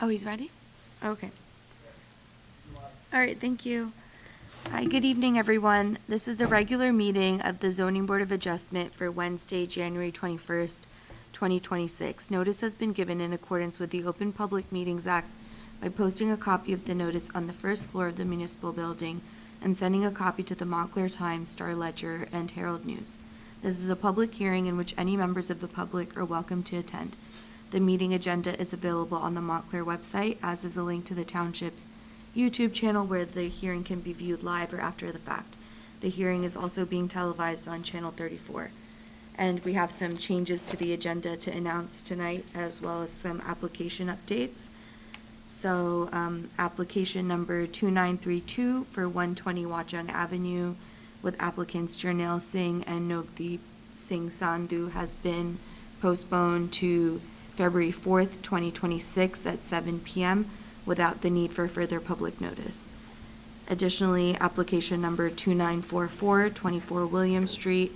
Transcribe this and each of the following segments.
Oh, he's ready? Okay. All right, thank you. Hi, good evening, everyone. This is a regular meeting of the Zoning Board of Adjustment for Wednesday, January 21st, 2026. Notice has been given in accordance with the Open Public Meetings Act by posting a copy of the notice on the first floor of the municipal building and sending a copy to the Montclair Times, Star Ledger, and Herald News. This is a public hearing in which any members of the public are welcome to attend. The meeting agenda is available on the Montclair website, as is a link to the township's YouTube channel where the hearing can be viewed live or after the fact. The hearing is also being televised on Channel 34. And we have some changes to the agenda to announce tonight, as well as some application updates. So, application number 2932 for 120 Watchung Avenue with applicants Jarnail Singh and Navdeep Singh Sandhu has been postponed to February 4th, 2026 at 7 p.m. without the need for further public notice. Additionally, application number 2944, 24 William Street,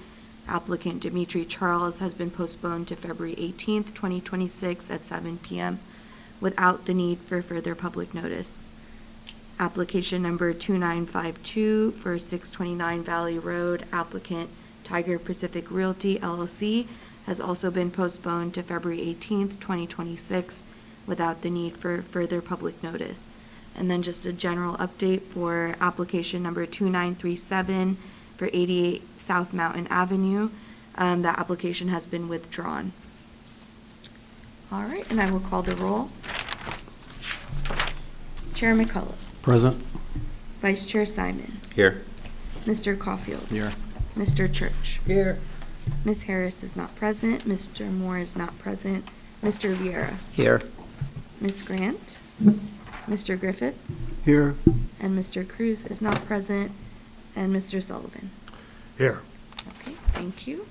applicant Dimitri Charles has been postponed to February 18th, 2026 at 7 p.m. without the need for further public notice. Application number 2952 for 629 Valley Road, applicant Tiger Pacific Realty LLC has also been postponed to February 18th, 2026 without the need for further public notice. And then just a general update for application number 2937 for 88 South Mountain Avenue. That application has been withdrawn. All right, and I will call the roll. Chair McCullough. Present. Vice Chair Simon. Here. Mr. Caulfield. Here. Mr. Church. Here. Ms. Harris is not present. Mr. Moore is not present. Mr. Vieira. Here. Ms. Grant. Mr. Griffith. Here. And Mr. Cruz is not present. And Mr. Sullivan. Here. Okay, thank you.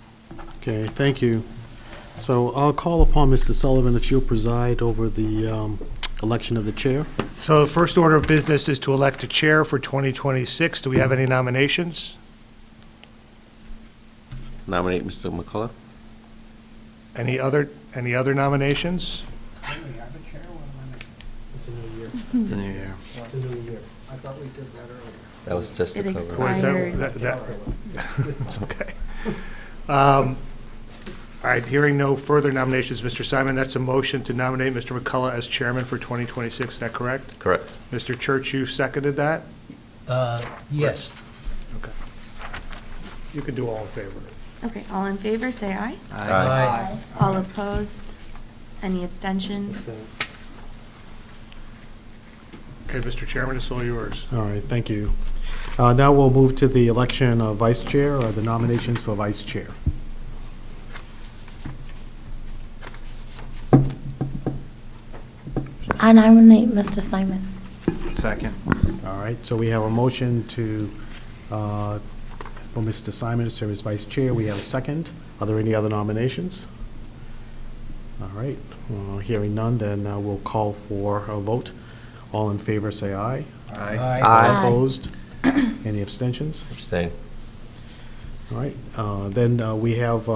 Okay, thank you. So I'll call upon Mr. Sullivan if you'll preside over the election of the chair. So the first order of business is to elect a chair for 2026. Do we have any nominations? Nominate Mr. McCullough. Any other nominations? It's a new year. It's a new year. It's a new year. I thought we did that earlier. That was just to It cover. expired. It's okay. All right, hearing no further nominations, Mr. Simon, that's a motion to nominate Mr. McCullough as chairman for 2026, is that correct? Correct. Mr. Church, you seconded that? Yes. Okay. You can do all in favor. Okay, all in favor, say aye. Aye. All opposed? Any abstentions? Okay, Mr. Chairman, it's all yours. All right, thank you. Now we'll move to the election of vice chair, or the nominations for vice chair. I nominate Mr. Simon. Second. All right, so we have a motion to, for Mr. Simon to serve as vice chair. We have a second. Are there any other nominations? All right, hearing none, then we'll call for a vote. All in favor, say aye. Aye. All opposed? Any abstentions? Abstain. All right, then we have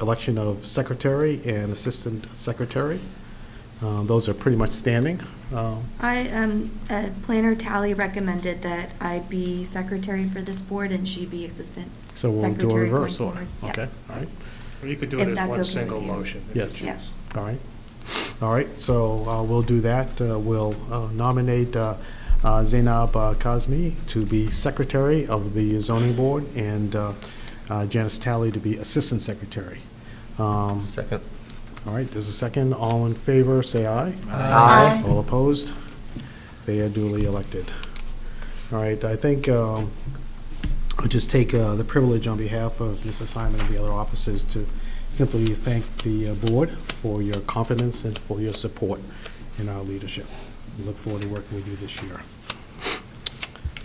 election of secretary and assistant secretary. Those are pretty much standing. Planner Tally recommended that I be secretary for this board and she be assistant So we'll do a secretary going reverse order. forward. Yep. Okay, all right. Or you could do If it as that's one okay single with you. motion. if you Yes. choose. Yeah. All right. All right, so we'll do that. We'll nominate Zainab Kazmi to be secretary of the zoning board and Janice Talley to be assistant secretary. Second. All right, there's a second. All in favor, say aye. Aye. All opposed? They are duly elected. All right, I think I'll just take the privilege on behalf of Mr. Simon and the other officers to simply thank the board for your confidence and for your support in our leadership. We look forward to working with you this year.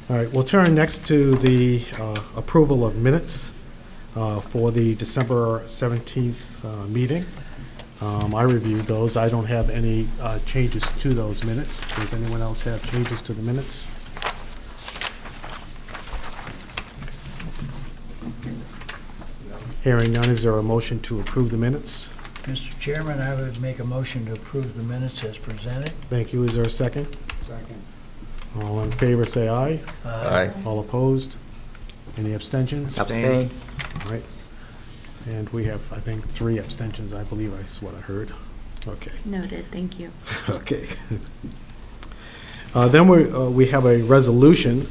All right, we'll turn next to the approval of minutes for the December 17th meeting. I reviewed those. I don't have any changes to those minutes. Does anyone else have changes to the minutes? Hearing none, is there a motion to approve the minutes? Mr. Chairman, I would make a motion to approve the minutes as presented. Thank you. Is there a second? Second. All in favor, say aye. Aye. All opposed? Any abstentions? Abstain. All right. And we have, I think, 3 abstentions, I believe that's what I heard. Okay. Noted, thank you. Okay. Then we have a resolution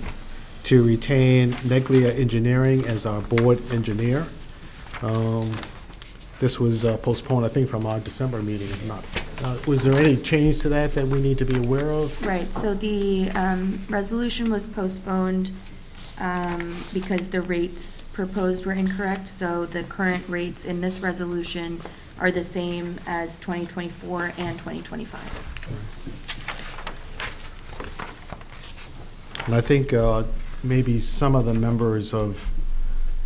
to retain Neglia Engineering as our board engineer. This was postponed, I think, from our December meeting, if not. Was there any change to that we need to be aware of? Right, so the resolution was postponed because the rates proposed were incorrect. So the current rates in this resolution are the same as 2024 and 2025. And I think maybe some of the members of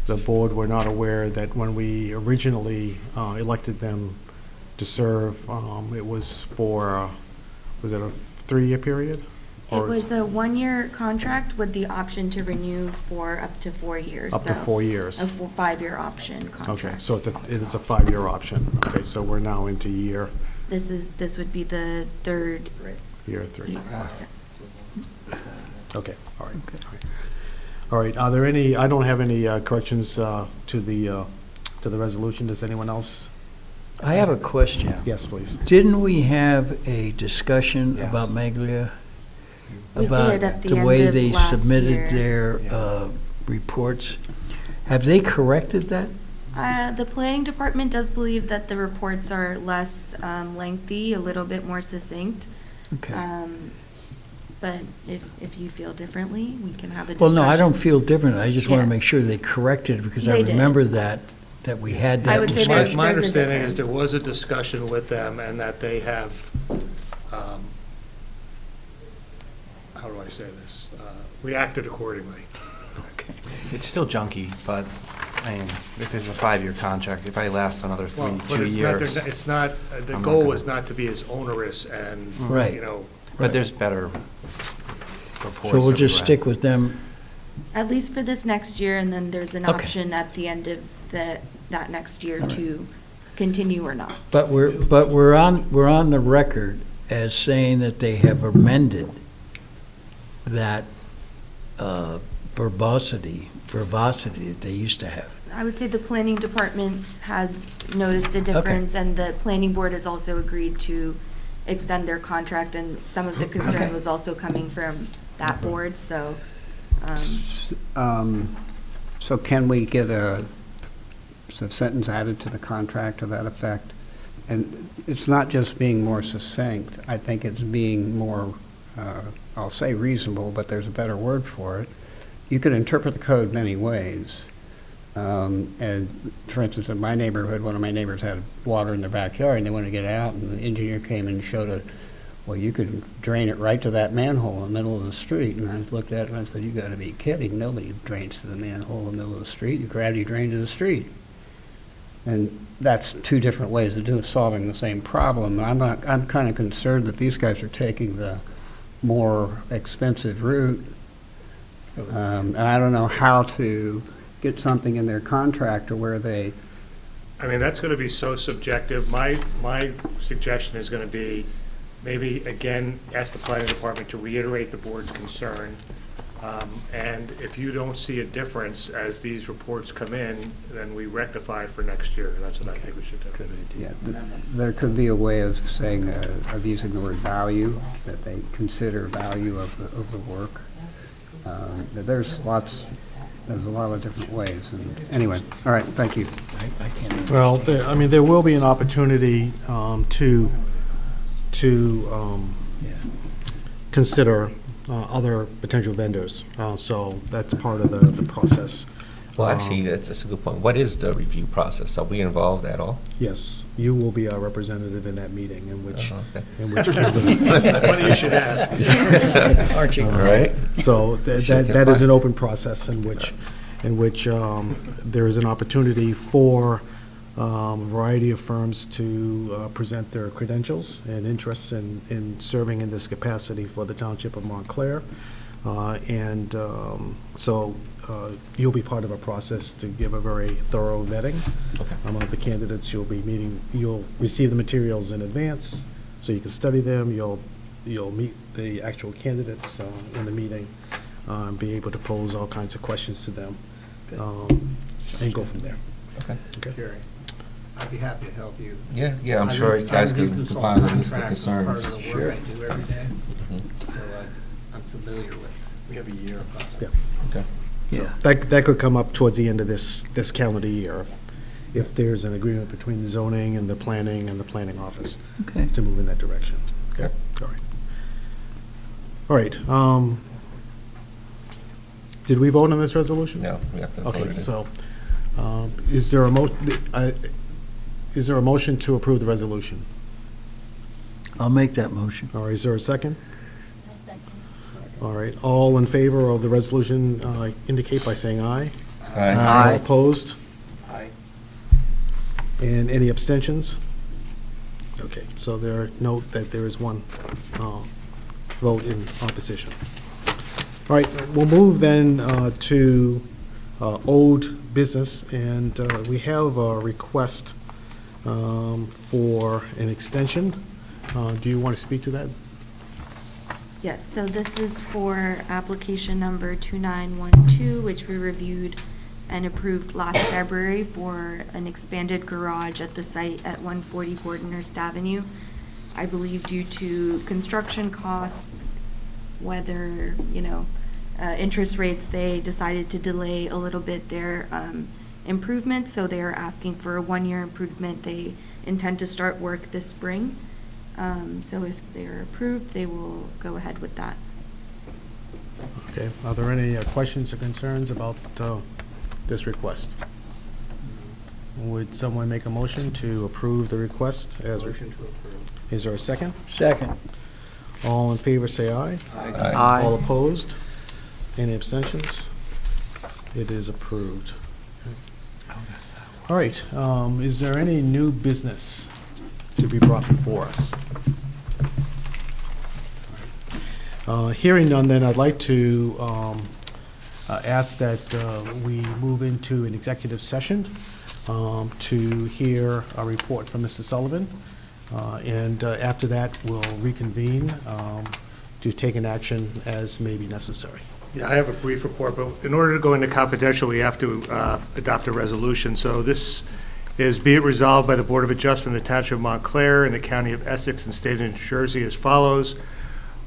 the board were not aware that when we originally elected them to serve, it was for, was it a 3-year period? It was a 1-year contract with the option to renew for up to 4 years. Up to 4 years. A 5-year option Okay, contract. so it is a 5-year option. Okay, so we're now into year This would be the third. 3. Yeah. Okay, all right. All right. All right, are there any, I don't have any corrections to the resolution. Does anyone else? I have a question. Yes, please. Didn't we have a discussion Yes. about Neglia? We About did at the the end way of they last submitted year. their reports? Have they corrected that? The planning department does believe that the reports are less lengthy, a little bit more succinct. Okay. But if you feel differently, we can have a Well, discussion. no, I don't feel different. I just want Yeah. to make sure they corrected it because I They did. remember that we had that I would say discussion. My there's a understanding is difference. there was a discussion with them and that they have, how do I say this? Reacted accordingly. Okay. It's still junky, but, I mean, if it's a 5-year contract, if I last another Well, 2 but it's not, years. it's not, the I'm not goal gonna- was not to be as onerous and, Right. you know, But there's better reports. So we'll that just we've read. stick with them. At least for this next year, and then there's an Okay. option at the end of that next year All right. to continue or not. But we're on the record as saying that they have amended that verbosity that they used to have. I would say the planning department has noticed a difference, and the planning board has also agreed to extend their contract, and some of the concern Okay. was also coming from that board, so. So can we get a sentence added to the contract to that effect? And it's not just being more succinct, I think it's being more, I'll say reasonable, but there's a better word for it. You could interpret the code many ways. And for instance, in my neighborhood, one of my neighbors had water in their backyard and they wanted to get out, and the engineer came and showed well, you could drain it right to that manhole in the middle of the street. And I looked at it and I said, you gotta be kidding. Nobody drains to the manhole in the middle of the street. You gravity drain to the street. And that's 2 different ways of solving the same problem. I'm kind of concerned that these guys are taking the more expensive route. And I don't know how to get something in their contract or where they, I mean, that's gonna be so subjective. My suggestion is gonna be, maybe, again, ask the planning department to reiterate the board's concern. And if you don't see a difference as these reports come in, then we rectify for next year. That's what I think we should do. yeah, there could be a way of saying, of using the word value, that they consider value of the work. There's a lot of different ways. And anyway, all right, thank you. I can't. Well, I mean, there will be an opportunity to consider other potential vendors. So that's part of the process. Well, actually, that's a good point. What is the review process? Are we involved at all? Yes, you will be our representative in that meeting in which, Okay. candidates. Funny you should ask. Aren't you? All right. So that is an open process in which there is an opportunity for a variety of firms to present their credentials and interests in serving in this capacity for the Township of Montclair. So you'll be part of a process to give a very thorough vetting. Okay. among the candidates. You'll receive the materials in advance, so you can study them. You'll meet the actual candidates in the meeting, be able to pose all kinds of questions to them, and go from there. Okay. Okay? Hearing. I'd be happy to help you. Yeah, I'm sure you guys can combine the list of concerns. Part of the work I do every day, so I'm familiar with. We have a year. Yeah. Okay. Yeah. That could come up towards the end of this calendar year, if there's an agreement between the zoning and the planning office Okay. to move in that direction. Okay, all right. All right, did we vote on this resolution? No, we have to vote Okay, it. so, is there a motion to approve the resolution? I'll make that motion. Or is there a second? All right, all in favor of the resolution indicate by saying aye. Aye. All opposed? Aye. And any abstentions? Okay, so note that there is one vote in opposition. All right, we'll move then to old business, and we have a request for an extension. Do you want to speak to that? Yes, so this is for application number 2912, which we reviewed and approved last February for an expanded garage at the site at 140 Gordonhurst Avenue. I believe due to construction costs, weather, interest rates, they decided to delay a little bit their improvement, so they are asking for a one-year improvement. They intend to start work this spring. So if they're approved, they will go ahead with that. Okay, are there any questions or concerns about this request? Would someone make a motion to approve the request as? Motion to approve. Is there a second? Second. All in favor, say aye. Aye. All opposed? Any abstentions? It is approved. All right, is there any new business to be brought before us? Hearing none, then I'd like to ask that we move into an executive session to hear a report from Mr. Sullivan. And after that, we'll reconvene to take an action as may be necessary. Yeah, I have a brief report, but in order to go into confidential, we have to adopt a resolution. So this is, be it resolved by the Board of Adjustment of the Township of Montclair and the County of Essex and State of New Jersey as follows.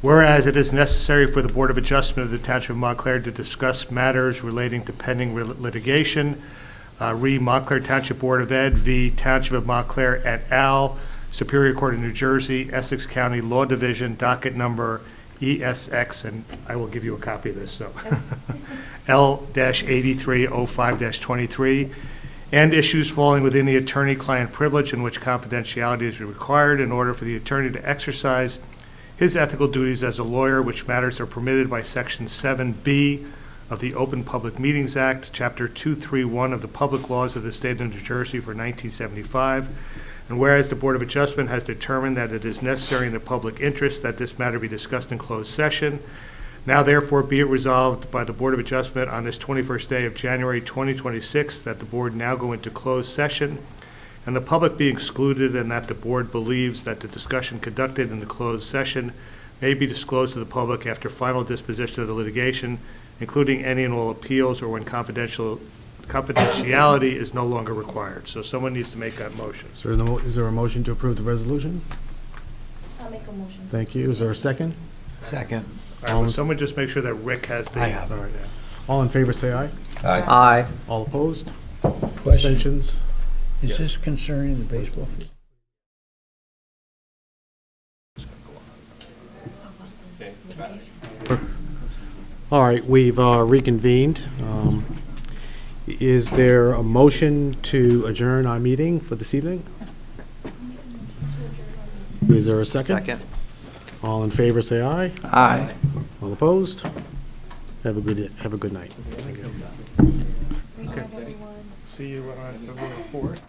Whereas it is necessary for the Board of Adjustment of the Township of Montclair to discuss matters relating to pending litigation, re Montclair Township Board of Ed v. Township of Montclair et al., Superior Court of New Jersey, Essex County Law Division, docket number ESX, and I will give you a copy of this, so L-8305-23, and issues falling within the attorney-client privilege in which confidentiality is required in order for the attorney to exercise his ethical duties as a lawyer, which matters are permitted by Section 7B of the Open Public Meetings Act, Chapter 231 of the Public Laws of the State of New Jersey for 1975. And whereas the Board of Adjustment has determined that it is necessary in the public interest that this matter be discussed in closed session, now therefore be it resolved by the Board of Adjustment on this 21st day of January 2026 that the Board now go into closed session and the public be excluded, and that the Board believes that the discussion conducted in the closed session may be disclosed to the public after final disposition of the litigation, including any and all appeals or when confidentiality is no longer required. So someone needs to make that motion. Is there a motion to approve the resolution? I'll make a motion. Thank you. Is there a second? Second. All right, will someone just make sure that Rick has the... I have it. All right, yeah. All in favor, say aye. Aye. Aye. All opposed? Question, Abstentions? is this concerning the baseball field? All right, we've reconvened. Is there a motion to adjourn our meeting for this evening? Is there a second? Second. All in favor, say aye. Aye. All opposed? Have a good night. See you on February 4th.